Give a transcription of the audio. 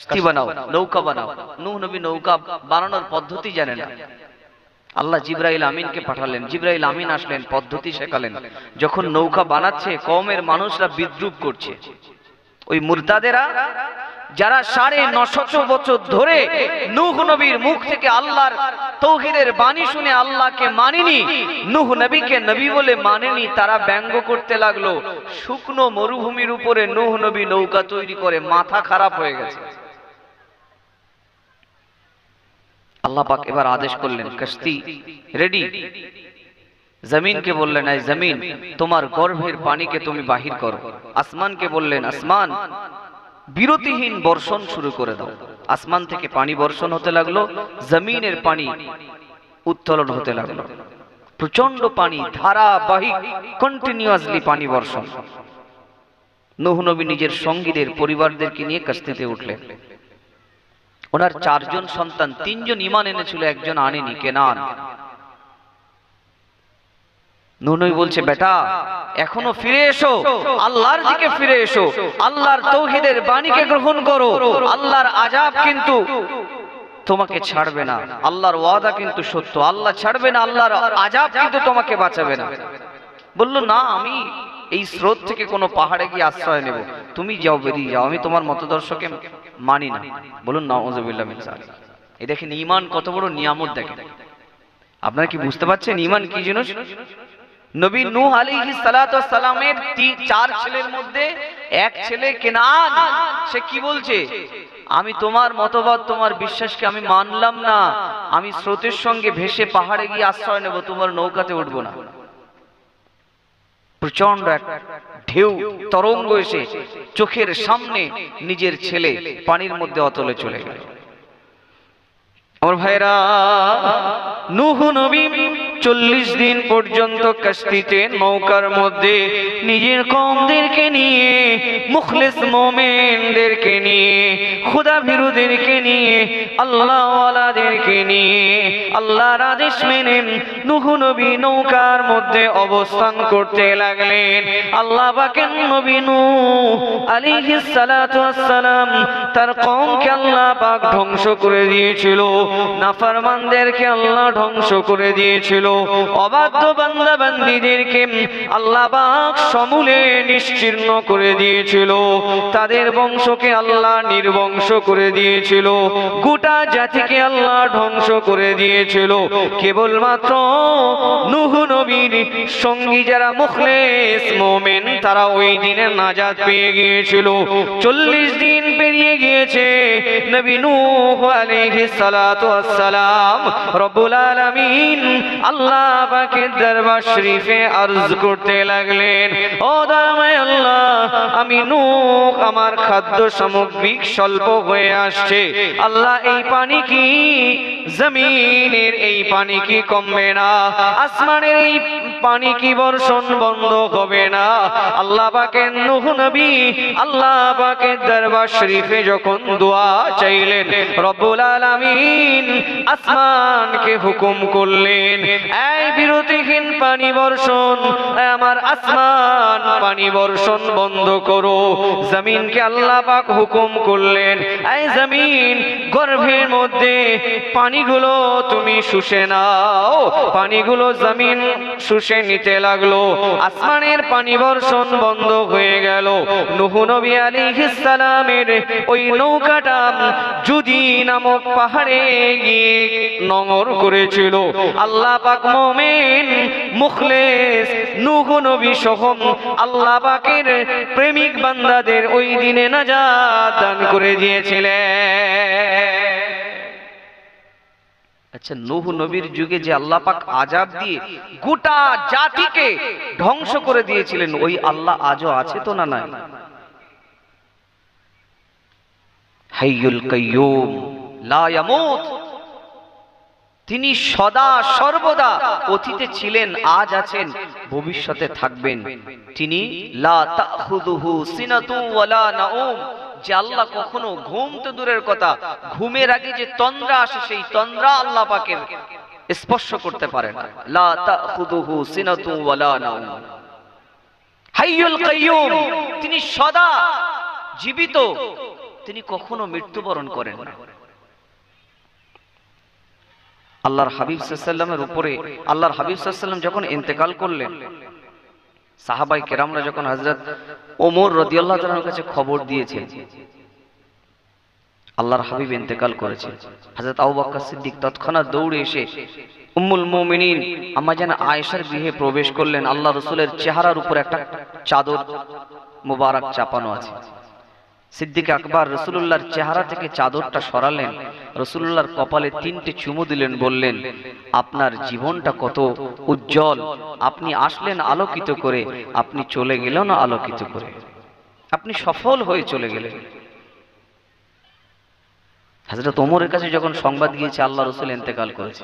কাস্তি বানাও, নৌকা বানাও। নূহ নবী নৌকা বানানোর পদ্ধতি জানে না। আল্লাহ জিবরাইল আমিনকে পাঠালেন, জিবরাইল আমিন আসলেন, পদ্ধতি শেখালেন। যখন নৌকা বানাচ্ছে, কওমের মানুষরা বিদ্রুপ করছে। ওই মুরতাদেরা যারা ৯৫০ বছর ধরে নূহ নবীর মুখ থেকে আল্লাহর তাওহীদের বাণী শুনে আল্লাহকে মানেনি, নূহ নবীকে নবী বলে মানেনি, তারা ব্যঙ্গ করতে লাগলো। শুকনো মরুভূমির উপরে নূহ নবী নৌকা তৈরি করে, মাথা খারাপ হয়ে গেছে। আল্লাহ পাক এবার আদেশ করলেন, কাশতি রেডি। জমিনকে বললেন, এই জমিন, তোমার গর্ভের পানিকে তুমি বাহির করো। আসমানকে বললেন, আসমান, বিরতিহীন বর্ষণ শুরু করে দাও। আসমান থেকে পানি বর্ষণ হতে লাগলো, জমিনের পানি উত্তোলন হতে লাগলো। প্রচন্ড পানি, ধারাবাহিক, কন্টিনিউয়াসলি পানি বর্ষণ। নূহ নবী নিজের সঙ্গীদের, পরিবারদেরকে নিয়ে কাশতিতে উঠলেন। ওনার ৪ জন সন্তান, ৩ জন ঈমান এনেছিল, একজন আনেনি, কেনান। নূহ নবী বলছে, বেটা এখনো ফিরে এসো, আল্লাহর দিকে ফিরে এসো, আল্লাহর তাওহীদের বাণীকে গ্রহণ করো। আল্লাহর আযাব কিন্তু তোমাকে ছাড়বে না, আল্লাহর ওয়াদা কিন্তু সত্য, আল্লাহ ছাড়বে না, আল্লাহর আযাব কিন্তু তোমাকে বাঁচাবে না। বলল, না, আমি এই স্রোত থেকে কোনো পাহাড়ে গিয়ে আশ্রয় নেব, তুমি যাও, বেরিয়ে যাও, আমি তোমার মতদর্শকে মানি না। বলুন নাউযুবিল্লাহ মিন যালিক। এই দেখেন ঈমান কত বড় নিয়ামত। দেখেন, আপনারা কি বুঝতে পারছেন ঈমান কি জিনিস? নবী নূহ আলাইহিস সালাতু ওয়াস সালামের 4 ছেলের মধ্যে এক ছেলে কেনান, সে কি বলছে, আমি তোমার মতবাদ, তোমার বিশ্বাসকে আমি মানলাম না, আমি স্রোতের সঙ্গে ভেসে পাহাড়ে গিয়ে আশ্রয় নেব, তোমার নৌকাতে উঠবো না। প্রচন্ড এক ঢেউ, তরঙ্গ এসে চোখের সামনে নিজের ছেলে পানির মধ্যে অতলে চলে গেল। আমার ভাইরা, নূহ নবী ৪০ দিন পর্যন্ত কাশতিতে, নৌকার মধ্যে নিজের কওমদেরকে নিয়ে, মুখলিস মুমিনদেরকে নিয়ে, খোদা ভীরুদেরকে নিয়ে, আল্লাহ ওয়ালাদেরকে নিয়ে, আল্লাহর আদেশ মেনে নূহ নবী নৌকার মধ্যে অবস্থান করতে লাগলেন। আল্লাহ পাকের নবী নূহ আলাইহিস সালাতু ওয়াস সালাম তার কওমকে আল্লাহ পাক ধ্বংস করে দিয়েছিল, নাফরমানদেরকে আল্লাহ ধ্বংস করে দিয়েছিল, অবাধ্য বান্দা বান্দীদেরকে আল্লাহ পাক সমূলে নিশ্চিহ্ন করে দিয়েছিল, তাদের বংশকে আল্লাহ নির্বংশ করে দিয়েছিল, গোটা জাতিকে আল্লাহ ধ্বংস করে দিয়েছিল। কেবলমাত্র নূহ নবীর সঙ্গী যারা মুখলিস মুমিন, তারা ওই দিনে নাজাত পেয়ে গিয়েছিল। ৪০ দিন পেরিয়ে গিয়েছে, নবী নূহ আলাইহিস সালাতু ওয়াস সালাম রব্বুল আলামিন আল্লাহ পাকের দরবার শরীফে আরজ করতে লাগলেন, ও দয়াময় আল্লাহ, আমি নূহ, আমার খাদ্য সামগ্রী স্বল্প হয়ে আসছে, আল্লাহ এই পানি কি জমিনের এই পানি কি কমবে না? আসমানের এই পানি কি বর্ষণ বন্ধ হবে না? আল্লাহ পাকের নূহ নবী আল্লাহ পাকের দরবার শরীফে যখন দোয়া চাইলেন, রব্বুল আলামিন আসমানকে হুকুম করলেন, এই বিরতিহীন পানি বর্ষণ, আমার আসমান পানি বর্ষণ বন্ধ করো। জমিনকে আল্লাহ পাক হুকুম করলেন, এই জমিন, গর্ভের মধ্যে পানিগুলো তুমি শুষে নাও। পানিগুলো জমিন শুষে নিতে লাগলো, আসমানের পানি বর্ষণ বন্ধ হয়ে গেল। নূহ নবী আলাইহিস সালামের ওই নৌকাটা জুদি নামক পাহাড়ে গিয়ে নোঙর করেছিল। আল্লাহ পাক মুমিন মুখলিস নূহ নবী সহ আল্লাহ পাকের প্রেমিক বান্দাদের ওই দিনে নাজাত দান করে দিয়েছিলেন। আচ্ছা, নূহ নবীর যুগে যে আল্লাহ পাক আযাব দিয়ে গোটা জাতিকে ধ্বংস করে দিয়েছিলেন, ওই আল্লাহ আজও আছে তো না নাই? হাইয়ুল কাইয়ুম লা ইয়ামুত, তিনি সদা সর্বদা অতীতে ছিলেন, আজ আছেন, ভবিষ্যতে থাকবেন। তিনি লা তাখুযুহু সিনাতু ওয়ালা নাউম, যে আল্লাহ কখনো ঘুম তো দূরের কথা, ঘুমের আগে যে তন্দ্রা আসে, সেই তন্দ্রা আল্লাহ পাকের স্পর্শ করতে পারে না। লা তাখুযুহু সিনাতু ওয়ালা নাউম, হাইয়ুল কাইয়ুম, তিনি সদা জীবিত, তিনি কখনো মৃত্যুবরণ করেন না। আল্লাহর হাবিব সাল্লাল্লাহু আলাইহি ওয়াসাল্লামের উপরে আল্লাহর হাবিব সাল্লাল্লাহু আলাইহি ওয়াসাল্লাম যখন ইন্তেকাল করলেন, সাহাবায়ে কেরামরা যখন হযরত ওমর রাদিয়াল্লাহু তাআলার কাছে খবর দিয়েছেন আল্লাহর হাবিব ইন্তেকাল করেছেন, হযরত আবু বকর সিদ্দিক তৎক্ষণাৎ দৌড়ে এসে উম্মুল মুমিনিন আম্মা জান আয়েশার গৃহে প্রবেশ করলেন। আল্লাহ রাসূলের চেহারার উপর একটা চাদর মুবারক চাপানো আছে। সিদ্দিক আকবর রাসূলুল্লাহর চেহারা থেকে চাদরটা সরালেন, রাসূলুল্লাহর কপালে 3টে চুমু দিলেন, বললেন, আপনার জীবনটা কত উজ্জ্বল, আপনি আসলেন আলোকিত করে, আপনি চলে গেলেন না আলোকিত করে, আপনি সফল হয়ে চলে গেলেন। হযরত ওমরের কাছে যখন সংবাদ গিয়েছে আল্লাহ রাসূল ইন্তেকাল করেছে,